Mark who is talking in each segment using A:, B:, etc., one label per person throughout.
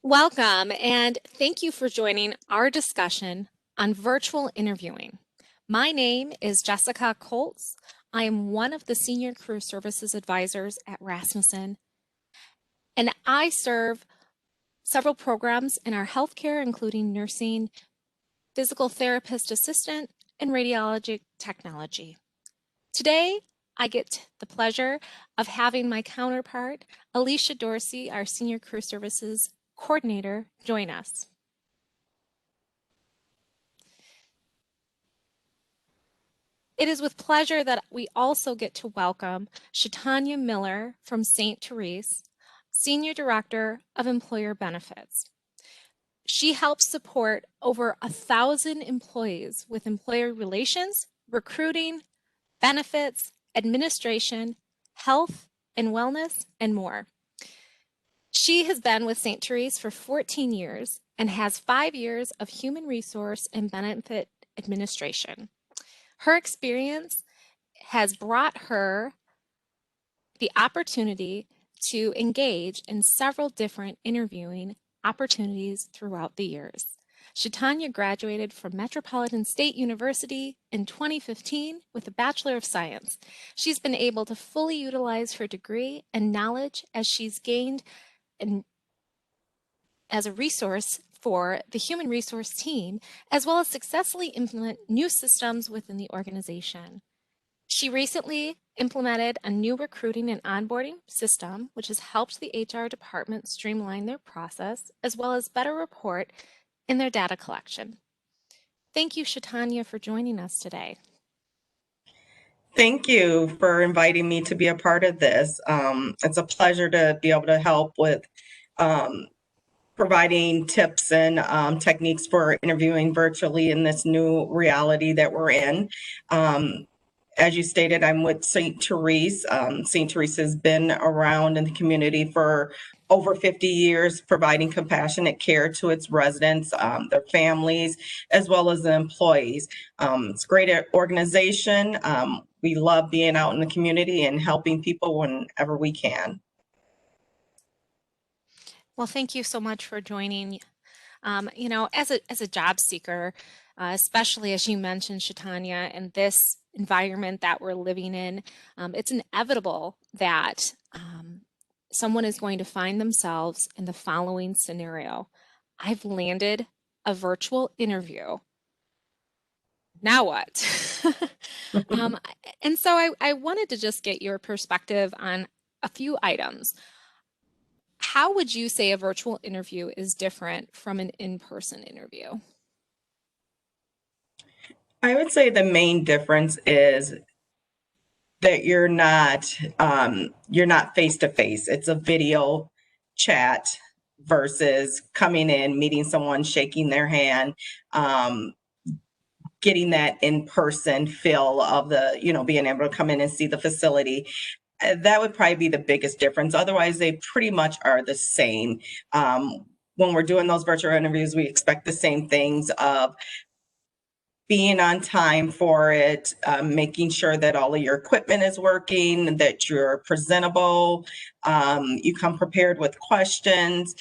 A: Welcome, and thank you for joining our discussion on virtual interviewing. My name is Jessica Colts. I am one of the Senior Career Services Advisors at Rasmussen, and I serve several programs in our healthcare, including nursing, physical therapist assistant, and radiology technology. Today, I get the pleasure of having my counterpart, Alicia Dorsey, our Senior Career Services Coordinator, join us. It is with pleasure that we also get to welcome Shatanya Miller from St. Therese, Senior Director of Employer Benefits. She helps support over 1,000 employees with employer relations, recruiting, benefits, administration, health and wellness, and more. She has been with St. Therese for 14 years and has 5 years of human resource and benefit administration. Her experience has brought her the opportunity to engage in several different interviewing opportunities throughout the years. Shatanya graduated from Metropolitan State University in 2015 with a Bachelor of Science. She's been able to fully utilize her degree and knowledge as she's gained as a resource for the human resource team, as well as successfully implement new systems within the organization. She recently implemented a new recruiting and onboarding system, which has helped the HR department streamline their process, as well as better report in their data collection. Thank you, Shatanya, for joining us today.
B: Thank you for inviting me to be a part of this. It's a pleasure to be able to help with providing tips and techniques for interviewing virtually in this new reality that we're in. As you stated, I'm with St. Therese. St. Therese has been around in the community for over 50 years, providing compassionate care to its residents, their families, as well as the employees. It's a great organization. We love being out in the community and helping people whenever we can.
A: Well, thank you so much for joining. As a job seeker, especially as you mentioned, Shatanya, in this environment that we're living in, it's inevitable that someone is going to find themselves in the following scenario. I've landed a virtual interview. Now what? And so I wanted to just get your perspective on a few items. How would you say a virtual interview is different from an in-person interview?
B: I would say the main difference is that you're not face to face. It's a video chat versus coming in, meeting someone, shaking their hand, getting that in-person feel of being able to come in and see the facility. That would probably be the biggest difference. Otherwise, they pretty much are the same. When we're doing those virtual interviews, we expect the same things of being on time for it, making sure that all of your equipment is working, that you're presentable, you come prepared with questions,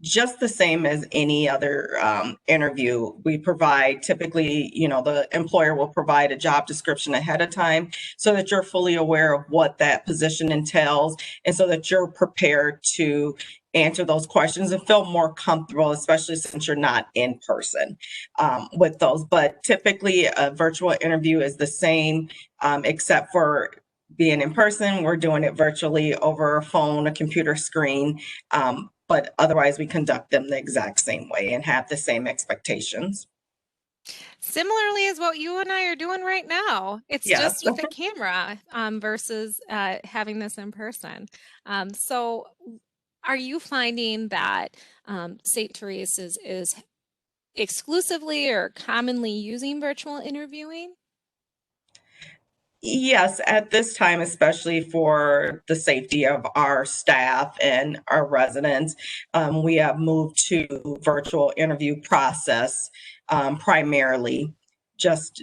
B: just the same as any other interview. We provide typically, the employer will provide a job description ahead of time so that you're fully aware of what that position entails and so that you're prepared to answer those questions and feel more comfortable, especially since you're not in person with those. But typically a virtual interview is the same, except for being in person. We're doing it virtually over a phone, a computer screen. But otherwise we conduct them the exact same way and have the same expectations.
A: Similarly as what you and I are doing right now. It's just with a camera versus having this in person. So are you finding that St. Therese is exclusively or commonly using virtual interviewing?
B: Yes, at this time, especially for the safety of our staff and our residents, we have moved to virtual interview process primarily. just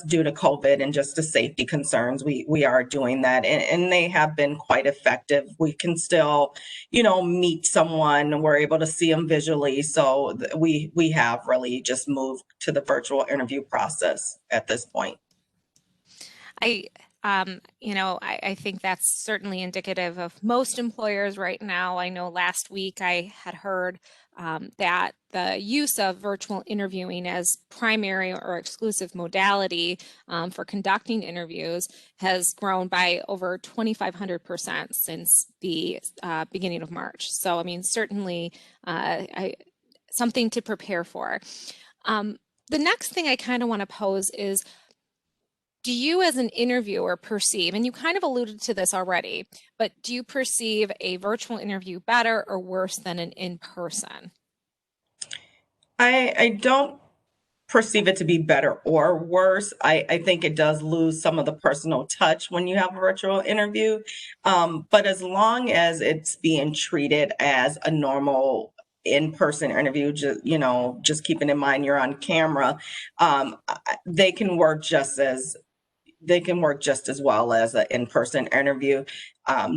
B: due to COVID and just the safety concerns, we are doing that, and they have been quite effective. We can still, meet someone. We're able to see them visually, so we have really just moved to the virtual interview process at this point.
A: I think that's certainly indicative of most employers right now. I know last week I had heard that the use of virtual interviewing as primary or exclusive modality for conducting interviews has grown by over 2,500% since the beginning of March. So, I mean, certainly something to prepare for. The next thing I kind of want to pose is, do you as an interviewer perceive, and you kind of alluded to this already, but do you perceive a virtual interview better or worse than an in-person?
B: I don't perceive it to be better or worse. I think it does lose some of the personal touch when you have a virtual interview. But as long as it's being treated as a normal in-person interview, just keeping in mind you're on camera, they can work just as well as an in-person interview.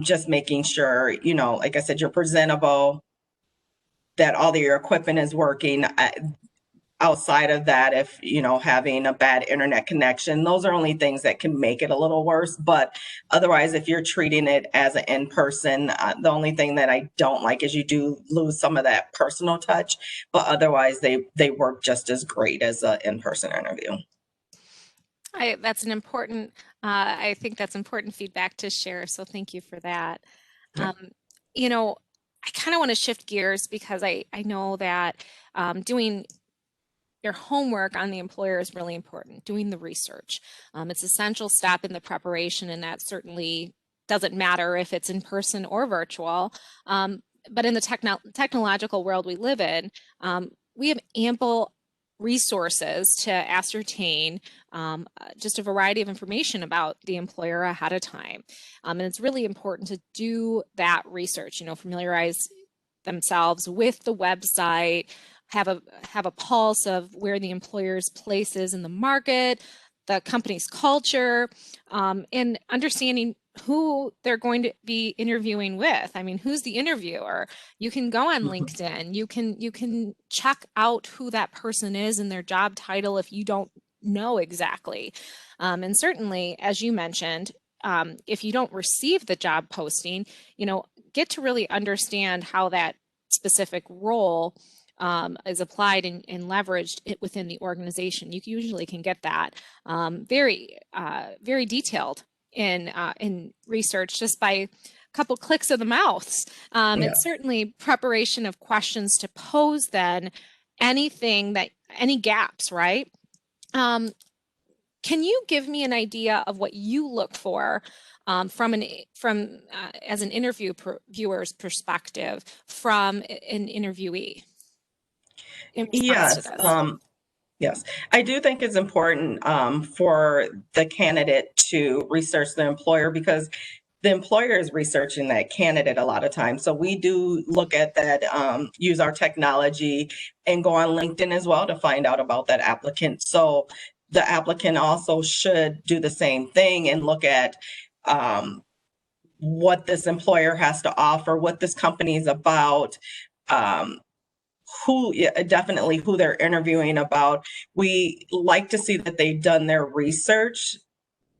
B: Just making sure, like I said, you're presentable, that all of your equipment is working. Outside of that, if having a bad internet connection, those are only things that can make it a little worse. But otherwise, if you're treating it as an in-person, the only thing that I don't like is you do lose some of that personal touch, but otherwise they work just as great as an in-person interview.
A: That's an important, I think that's important feedback to share. So thank you for that.
B: Yeah.
A: I kind of want to shift gears because I know that doing your homework on the employer is really important, doing the research. It's an essential step in the preparation, and that certainly doesn't matter if it's in person or virtual. But in the technological world we live in, we have ample resources to ascertain just a variety of information about the employer ahead of time. And it's really important to do that research, familiarize themselves with the website, have a pulse of where the employer's place is in the market, the company's culture, and understanding who they're going to be interviewing with. I mean, who's the interviewer? You can go on LinkedIn. You can check out who that person is and their job title if you don't know exactly. And certainly, as you mentioned, if you don't receive the job posting, get to really understand how that specific role is applied and leveraged within the organization. You usually can get that very detailed in research just by a couple clicks of the mouse. And certainly preparation of questions to pose then any gaps, right? Can you give me an idea of what you look for from as an viewer's perspective from an interviewee?
B: Yes. Yes, I do think it's important for the candidate to research the employer, because the employer is researching that candidate a lot of times. So we do look at that, use our technology and go on LinkedIn as well to find out about that applicant. So the applicant also should do the same thing and look at what this employer has to offer, what this company is about, definitely who they're interviewing about. We like to see that they've done their research.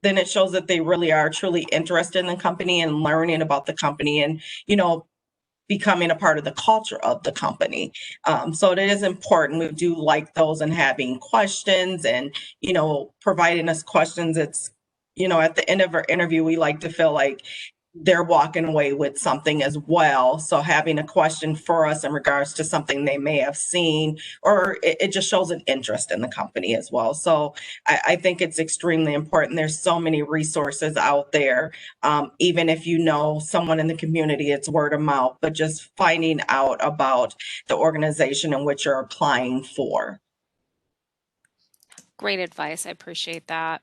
B: Then it shows that they really are truly interested in the company and learning about the company and, becoming a part of the culture of the company. So it is important. We do like those and having questions and, providing us questions. It's, at the end of our interview, we like to feel like they're walking away with something as well. So having a question for us in regards to something they may have seen, or it just shows an interest in the company as well. So I think it's extremely important. There's so many resources out there. Even if you know someone in the community, it's word of mouth, but just finding out about the organization in which you're applying for.
A: Great advice. I appreciate that.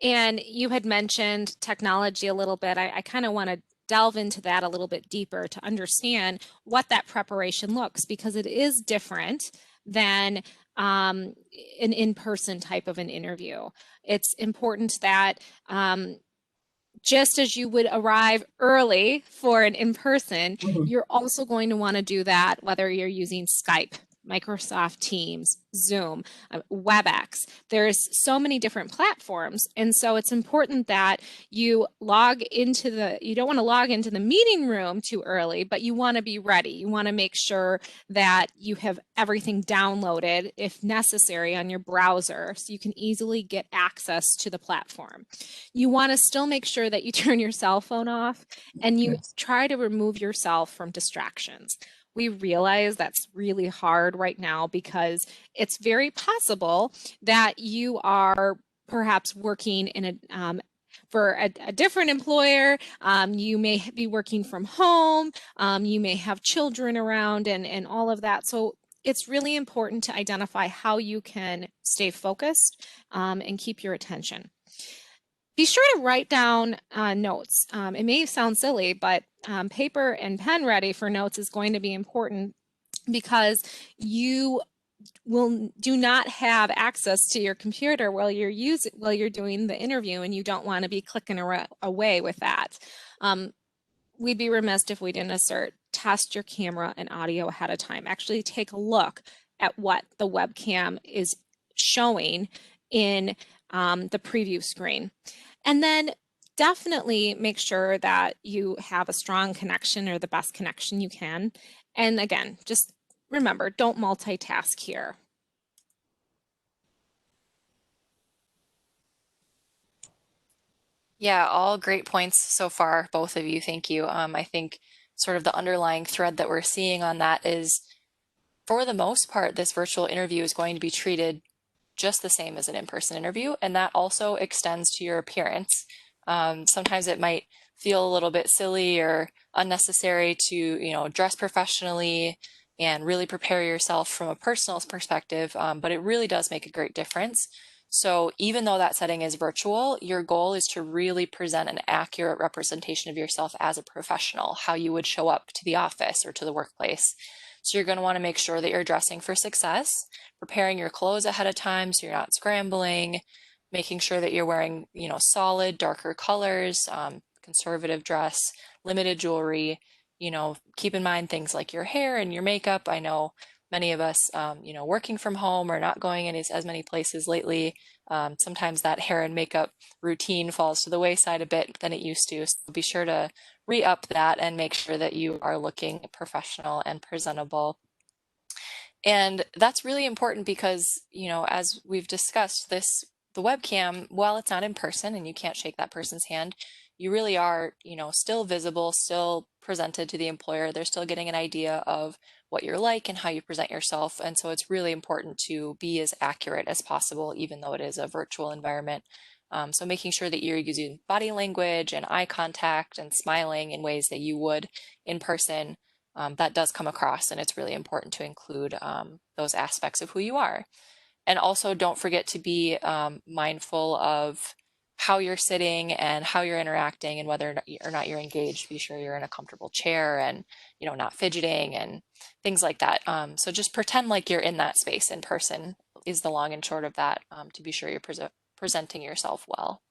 A: And you had mentioned technology a little bit. I kind of want to delve into that a little bit deeper to understand what that preparation looks, because it is different than an in-person type of an interview. It's important that just as you would arrive early for an in-person,
B: Mhm.
A: you're also going to want to do that whether you're using Skype, Microsoft Teams, Zoom, WebEx. There's so many different platforms. And so it's important that you you don't want to log into the meeting room too early, but you want to be ready. You want to make sure that you have everything downloaded if necessary on your browser so you can easily get access to the platform. You want to still make sure that you turn your cell phone off and you
B: Yes.
A: try to remove yourself from distractions. We realize that's really hard right now because it's very possible that you are perhaps working in for a different employer. You may be working from home. You may have children around and all of that. So it's really important to identify how you can stay focused and keep your attention. Be sure to write down notes. It may sound silly, but paper and pen ready for notes is going to be important because you do not have access to your computer while you're doing the interview, and you don't want to be clicking away with that. We'd be remiss if we didn't assert test your camera and audio ahead of time. Actually take a look at what the webcam is showing in the preview screen. And then definitely make sure that you have a strong connection or the best connection you can. And again, just remember, don't multitask here.
C: Yeah, all great points so far, both of you. Thank you. I think sort of the underlying thread that we're seeing on that is, for the most part, this virtual interview is going to be treated just the same as an in-person interview, and that also extends to your appearance. Sometimes it might feel a little bit silly or unnecessary to, dress professionally and really prepare yourself from a personal perspective, but it really does make a great difference. So even though that setting is virtual, your goal is to really present an accurate representation of yourself as a professional, how you would show up to the office or to the workplace. So you're going to want to make sure that you're dressing for success, preparing your clothes ahead of time so you're not scrambling, making sure that you're wearing, solid, darker colors, conservative dress, limited jewelry. Keep in mind things like your hair and your makeup. I know many of us, working from home or not going in as many places lately. Sometimes that hair and makeup routine falls to the wayside a bit than it used to. So be sure to re-up that and make sure that you are looking professional and presentable. And that's really important because, as we've discussed, the webcam, while it's not in person and you can't shake that person's hand, you really are, still visible, still presented to the employer. They're still getting an idea of what you're like and how you present yourself. And so it's really important to be as accurate as possible, even though it is a virtual environment. So making sure that you're using body language and eye contact and smiling in ways that you would in person, that does come across, and it's really important to include those aspects of who you are. And also don't forget to be mindful of how you're sitting and how you're interacting and whether or not you're engaged. Be sure you're in a comfortable chair and not fidgeting and things like that. So just pretend like you're in that space in person is the long and short of that, to be sure you're presenting yourself well.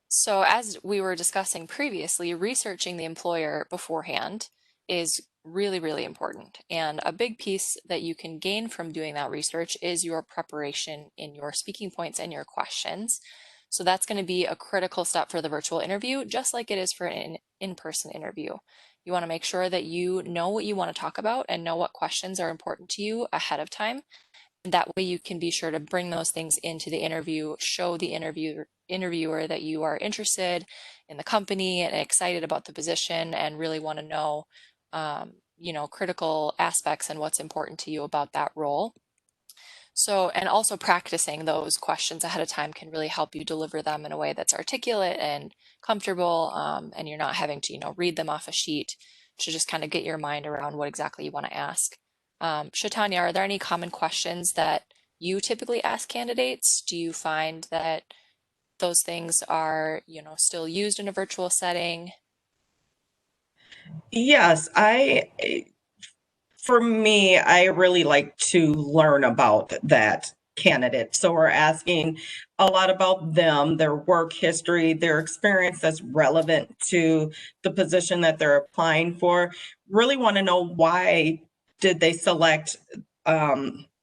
C: So as we were discussing previously, researching the employer beforehand is really, really important. And a big piece that you can gain from doing that research is your preparation in your speaking points and your questions. So that's going to be a critical step for the virtual interview, just like it is for an in-person interview. You want to make sure that you know what you want to talk about and know what questions are important to you ahead of time. That way you can be sure to bring those things into the interview, show the interviewer that you are interested in the company and excited about the position and really want to know, critical aspects and what's important to you about that role. So, and also practicing those questions ahead of time can really help you deliver them in a way that's articulate and comfortable, and you're not having to, read them off a sheet to just kind of get your mind around what exactly you want to ask. Shatanya, are there any common questions that you typically ask candidates? Do you find that those things are, still used in a virtual setting?
B: Yes, for me, I really like to learn about that candidate. So we're asking a lot about them, their work history, their experience that's relevant to the position that they're applying for. Really want to know why did they select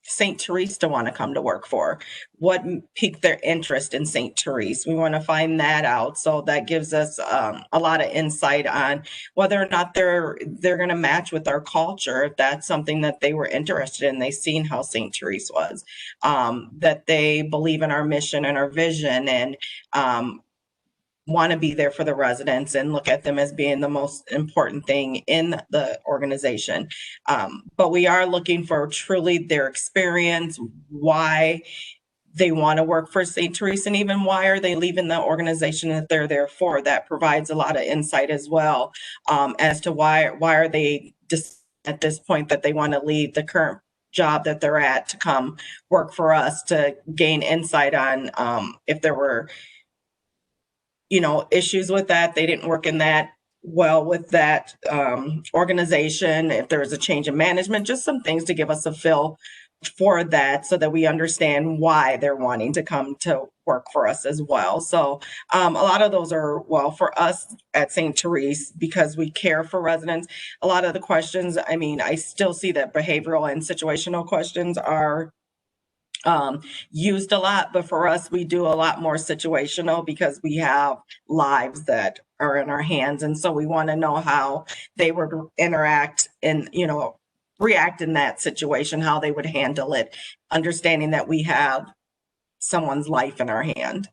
B: St. Therese to want to come to work for? What piqued their interest in St. Therese? We want to find that out. So that gives us a lot of insight on whether or not they're going to match with our culture, if that's something that they were interested in. They've seen how St. Therese was, that they believe in our mission and our vision, and want to be there for the residents and look at them as being the most important thing in the organization. But we are looking for truly their experience, why they want to work for St. Therese, and even why are they leaving the organization that they're there for. That provides a lot of insight as well, as to why are they just at this point that they want to leave the current job that they're at to come work for us, to gain insight on if there were issues with that, they didn't work in that well with that organization, if there was a change in management, just some things to give us a feel for that so that we understand why they're wanting to come to work for us as well. So a lot of those are, well, for us at St. Therese, because we care for residents, a lot of the questions, I mean, I still see that behavioral and situational questions are used a lot, but for us, we do a lot more situational because we have lives that are in our hands. And so we want to know how they would interact and, react in that situation, how they would handle it, understanding that we have someone's life in our hand.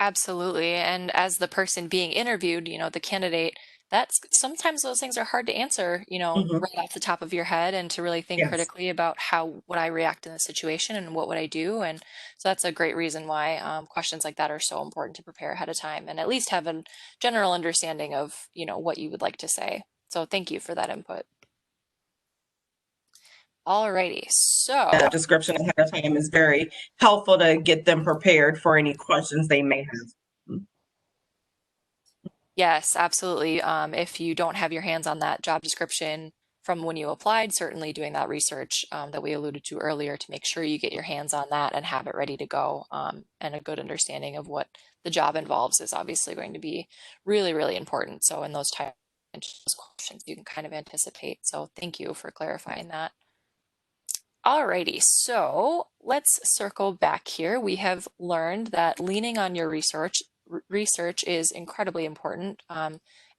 C: Absolutely. And as the person being interviewed, the candidate, that's sometimes those things are hard to answer,
B: Mhm.
C: right off the top of your head, and to really think
B: Yes.
C: critically about how would I react in this situation and what would I do. And so that's a great reason why questions like that are so important to prepare ahead of time and at least have a general understanding of, what you would like to say. So thank you for that input. Alrighty, so
B: That description ahead of time is very helpful to get them prepared for any questions they may have.
C: yes, absolutely. If you don't have your hands on that job description from when you applied, certainly doing that research that we alluded to earlier to make sure you get your hands on that and have it ready to go. And a good understanding of what the job involves is obviously going to be really, really important. So in those types of questions, you can kind of anticipate. So thank you for clarifying that. Alrighty, so let's circle back here. We have learned that leaning on your research is incredibly important,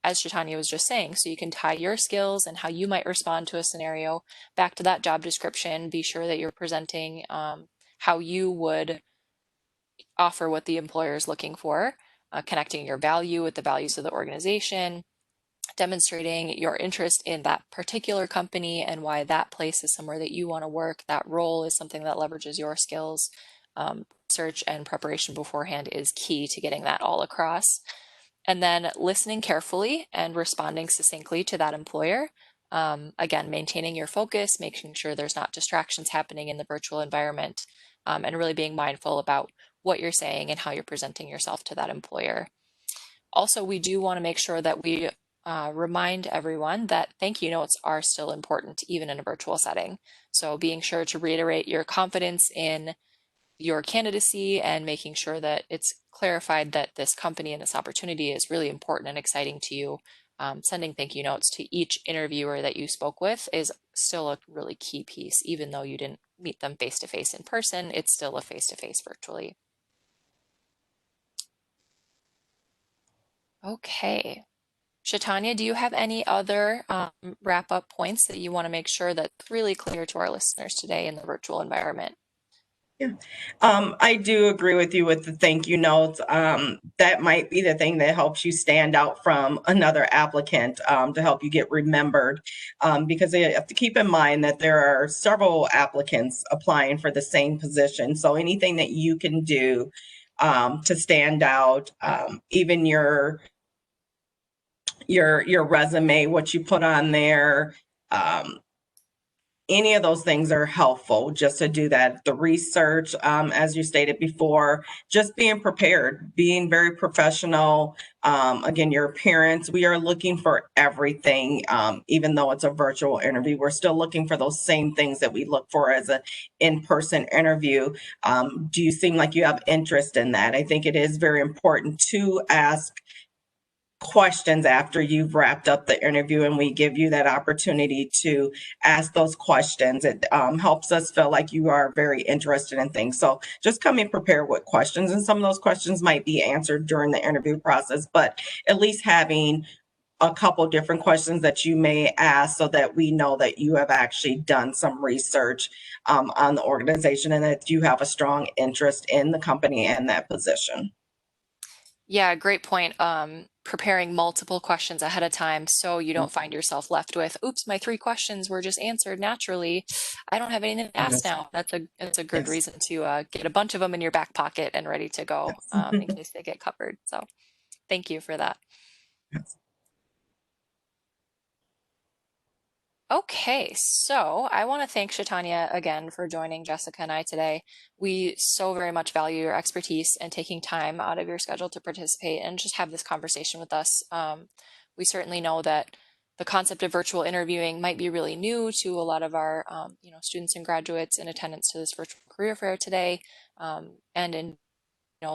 C: as Chaitanya was just saying. So you can tie your skills and how you might respond to a scenario back to that job description. Be sure that you're presenting how you would offer what the employer is looking for, connecting your value with the values of the organization, demonstrating your interest in that particular company and why that place is somewhere that you want to work. That role is something that leverages your skills. Search and preparation beforehand is key to getting that all across. And then listening carefully and responding succinctly to that employer. Again, maintaining your focus, making sure there's not distractions happening in the virtual environment, and really being mindful about what you're saying and how you're presenting yourself to that employer. Also, we do want to make sure that we remind everyone that thank you notes are still important, even in a virtual setting. So being sure to reiterate your confidence in your candidacy and making sure that it's clarified that this company and this opportunity is really important and exciting to you. Sending thank you notes to each interviewer that you spoke with is still a really key piece. Even though you didn't meet them face to face in person, it's still a face to face virtually. Okay. Chaitanya, do you have any other wrap up points that you want to make sure that's really clear to our listeners today in the virtual environment?
B: Yeah. I do agree with you with the thank you notes. That might be the thing that helps you stand out from another applicant, to help you get remembered. Because you have to keep in mind that there are several applicants applying for the same position. So anything that you can do to stand out, even your resume, what you put on there, any of those things are helpful just to do that. The research, as you stated before, just being prepared, being very professional. Again, your appearance, we are looking for everything. Even though it's a virtual interview, we're still looking for those same things that we look for as an in-person interview. Do you seem like you have interest in that? I think it is very important to ask questions after you've wrapped up the interview, and we give you that opportunity to ask those questions. It helps us feel like you are very interested in things. So just come in prepared with questions, and some of those questions might be answered during the interview process, but at least having a couple different questions that you may ask so that we know that you have actually done some research on the organization and that you have a strong interest in the company and that position.
C: Yeah, great point. Preparing multiple questions ahead of time so you don't find yourself left with, oops, my 3 questions were just answered naturally. I don't have anything to ask
B: Yes.
C: now. That's a good
B: Yes.
C: reason to get a bunch of them in your back pocket and ready to go
B: Yes.
C: in case they get covered. So thank you for that.
B: Yes.
C: Okay, so I want to thank Shatanya again for joining Jessica and I today. We so very much value your expertise and taking time out of your schedule to participate and just have this conversation with us. We certainly know that the concept of virtual interviewing might be really new to a lot of our students and graduates in attendance to this virtual career fair today, and in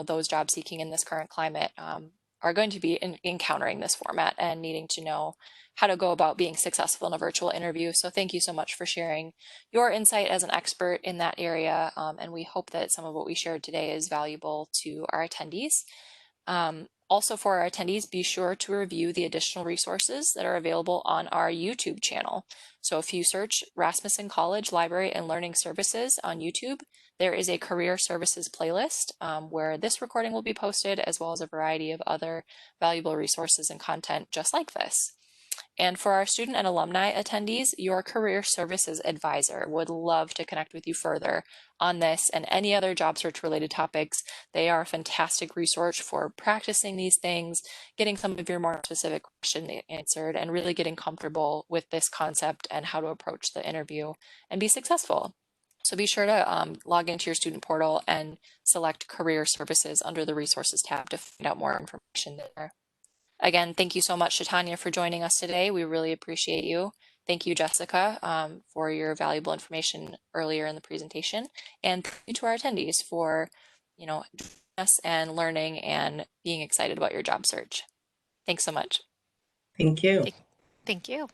C: those job seeking in this current climate are going to be encountering this format and needing to know how to go about being successful in a virtual interview. So thank you so much for sharing your insight as an expert in that area. And we hope that some of what we shared today is valuable to our attendees. Also for our attendees, be sure to review the additional resources that are available on our YouTube channel. So if you search Rasmussen College Library and Learning Services on YouTube, there is a career services playlist where this recording will be posted, as well as a variety of other valuable resources and content just like this. And for our student and alumni attendees, your career services advisor would love to connect with you further on this and any other job search related topics. They are a fantastic resource for practicing these things, getting some of your more specific questions answered, and really getting comfortable with this concept and how to approach the interview and be successful. So be sure to log into your student portal and select career services under the resources tab to find out more information there. Again, thank you so much, Shatanya, for joining us today. We really appreciate you. Thank you, Jessica, for your valuable information earlier in the presentation. And thank you to our attendees for, joining us and learning and being excited about your job search. Thanks so much.
B: Thank you.
A: Thank you.